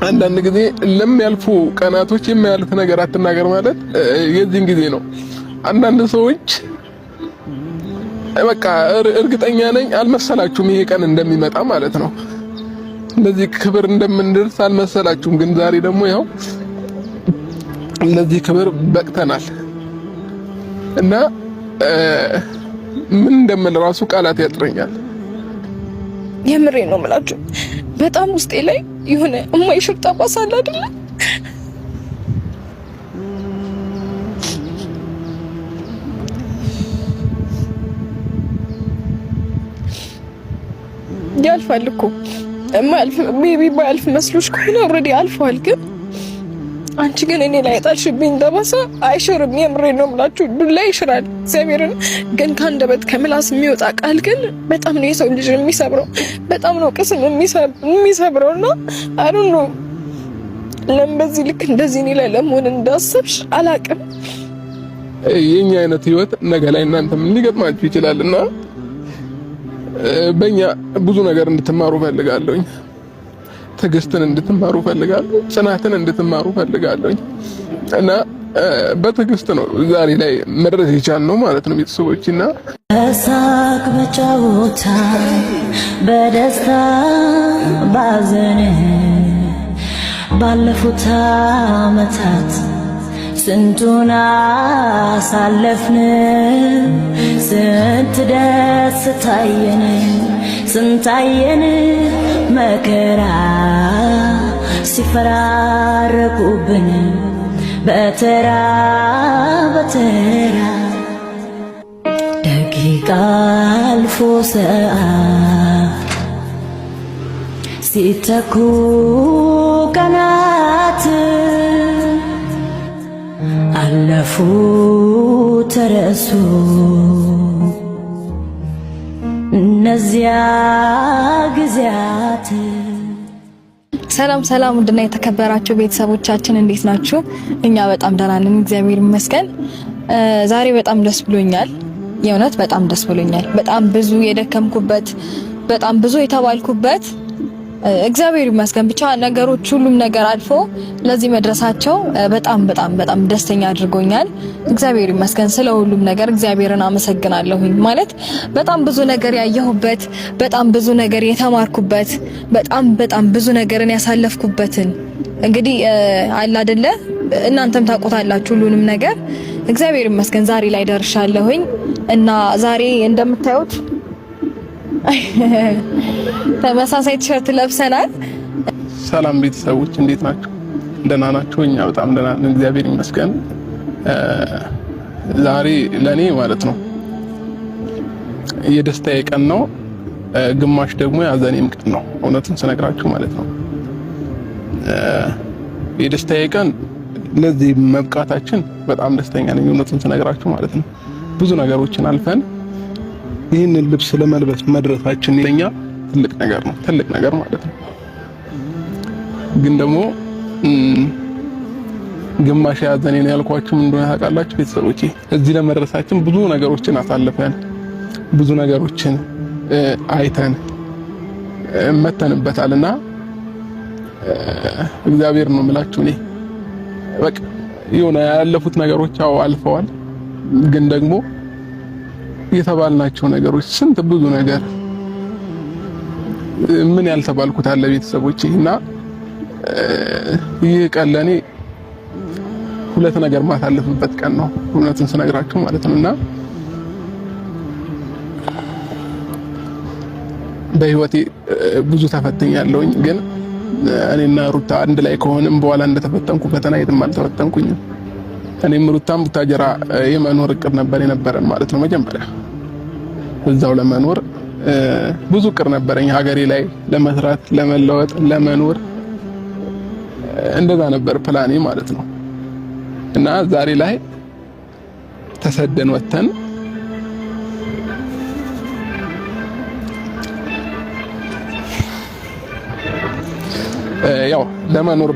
አንዳንድ ጊዜ ለሚያልፉ ቀናቶች የሚያልፍ ነገር አትናገር ማለት የዚህን ጊዜ ነው። አንዳንድ ሰዎች በቃ እርግጠኛ ነኝ አልመሰላችሁም ይሄ ቀን እንደሚመጣ ማለት ነው። ለዚህ ክብር እንደምንደርስ አልመሰላችሁም። ግን ዛሬ ደግሞ ያው ለዚህ ክብር በቅተናል እና ምን እንደምል ራሱ ቃላት ያጥረኛል። የምሬ ነው የምላችሁ። በጣም ውስጤ ላይ የሆነ የማይሽር ጠባሳ አለ አይደል? ያልፋል እኮ የማያልፍ ሜቢ ባያልፍ መስሎሽ ከሆነ ኦልሬዲ አልፏል። ግን አንቺ ግን እኔ ላይ ጣልሽብኝ ጠባሳ አይሽርም። የምሬ ነው የምላችሁ። ዱላ ይሽራል እግዚአብሔርን። ግን ከአንደበት ከምላስ የሚወጣ ቃል ግን በጣም ነው የሰው ልጅ የሚሰብረው። በጣም ነው ቅስም የሚሰብረውና አሩን ነው ለምን በዚህ ልክ እንደዚህ እኔ ላይ ለመሆን እንዳሰብሽ አላቅም። የኛ አይነት ህይወት ነገ ላይ እናንተ ምን ሊገጥማችሁ ይችላልና በእኛ ብዙ ነገር እንድትማሩ ፈልጋለሁኝ። ትዕግስትን እንድትማሩ ፈልጋለሁ። ጽናትን እንድትማሩ ፈልጋለሁ እና በትዕግስት ነው ዛሬ ላይ መድረስ የቻልነው ማለት ነው ቤተሰቦችና ሳቅ በጨዋታ በደስታ ባዘን ባለፉት ዓመታት ስንቱን አሳለፍን። ስንት ደስ ታየን ስንታየን መከራ ሲፈራረቁብን በተራ በተራ ደቂቃ አልፎ ሰዓት ሲተኩ ቀናት አለፉ ተረሱ እነዚያ ጊዜያት። ሰላም ሰላም፣ ውድና የተከበራችሁ ቤተሰቦቻችን እንዴት ናችሁ? እኛ በጣም ደህና ነን፣ እግዚአብሔር ይመስገን። ዛሬ በጣም ደስ ብሎኛል። የእውነት በጣም ደስ ብሎኛል። በጣም ብዙ የደከምኩበት፣ በጣም ብዙ የተባልኩበት እግዚአብሔር ይመስገን ብቻ ነገሮች ሁሉም ነገር አልፎ ለዚህ መድረሳቸው በጣም በጣም በጣም ደስተኛ አድርጎኛል። እግዚአብሔር ይመስገን ስለ ሁሉም ነገር እግዚአብሔርን አመሰግናለሁኝ። ማለት በጣም ብዙ ነገር ያየሁበት፣ በጣም ብዙ ነገር የተማርኩበት፣ በጣም በጣም ብዙ ነገርን ያሳለፍኩበትን እንግዲህ አለ አይደለ እናንተም ታውቁታላችሁ ሁሉንም ነገር። እግዚአብሔር ይመስገን ዛሬ ላይ ደርሻለሁኝ እና ዛሬ እንደምታዩት ተመሳሳይ ቲሸርት ለብሰናል። ሰላም ቤተሰቦች እንዴት ናችሁ? ደህና ናችሁ? እኛ በጣም ደህና ነን እግዚአብሔር ይመስገን። ዛሬ ለኔ ማለት ነው የደስታዬ ቀን ነው፣ ግማሽ ደግሞ ያዘኔም ቀን ነው። እውነቱን ስነግራችሁ ማለት ነው የደስታዬ ቀን ለዚህ መብቃታችን በጣም ደስተኛ ነኝ። እውነቱን ስነግራችሁ ማለት ነው ብዙ ነገሮችን አልፈን ይህንን ልብስ ለመልበስ መድረሳችን ለኛ ትልቅ ነገር ነው፣ ትልቅ ነገር ማለት ነው። ግን ደግሞ ግማሽ ያዘኔን ያልኳችሁ ምን እንደሆነ ታውቃላችሁ ቤተሰቦቼ? እዚህ ለመድረሳችን ብዙ ነገሮችን አሳልፈን ብዙ ነገሮችን አይተን መተንበታልና እግዚአብሔር ነው የምላችሁ። እኔ በቃ የሆነ ያለፉት ነገሮች አልፈዋል፣ ግን ደግሞ የተባልናቸው ነገሮች ስንት ብዙ ነገር ምን ያልተባልኩት አለ ቤተሰቦቼ። እና ይህ ቀን ለኔ ሁለት ነገር ማሳለፍበት ቀን ነው እውነቱን ስነግራችሁ ማለት ነውና በህይወቴ ብዙ ተፈተኛለሁኝ። ግን እኔና ሩታ አንድ ላይ ከሆነም በኋላ እንደተፈተንኩ ፈተና የትም አልተፈተንኩኝም። እኔም ሩታም ቡታጀራ የመኖር እቅድ ነበር የነበረን ማለት ነው። መጀመሪያ እዛው ለመኖር ብዙ እቅድ ነበረኝ፣ ሀገሬ ላይ ለመስራት፣ ለመለወጥ፣ ለመኖር እንደዛ ነበር ፕላኔ ማለት ነው። እና ዛሬ ላይ ተሰደን ወተን ያው ለመኖር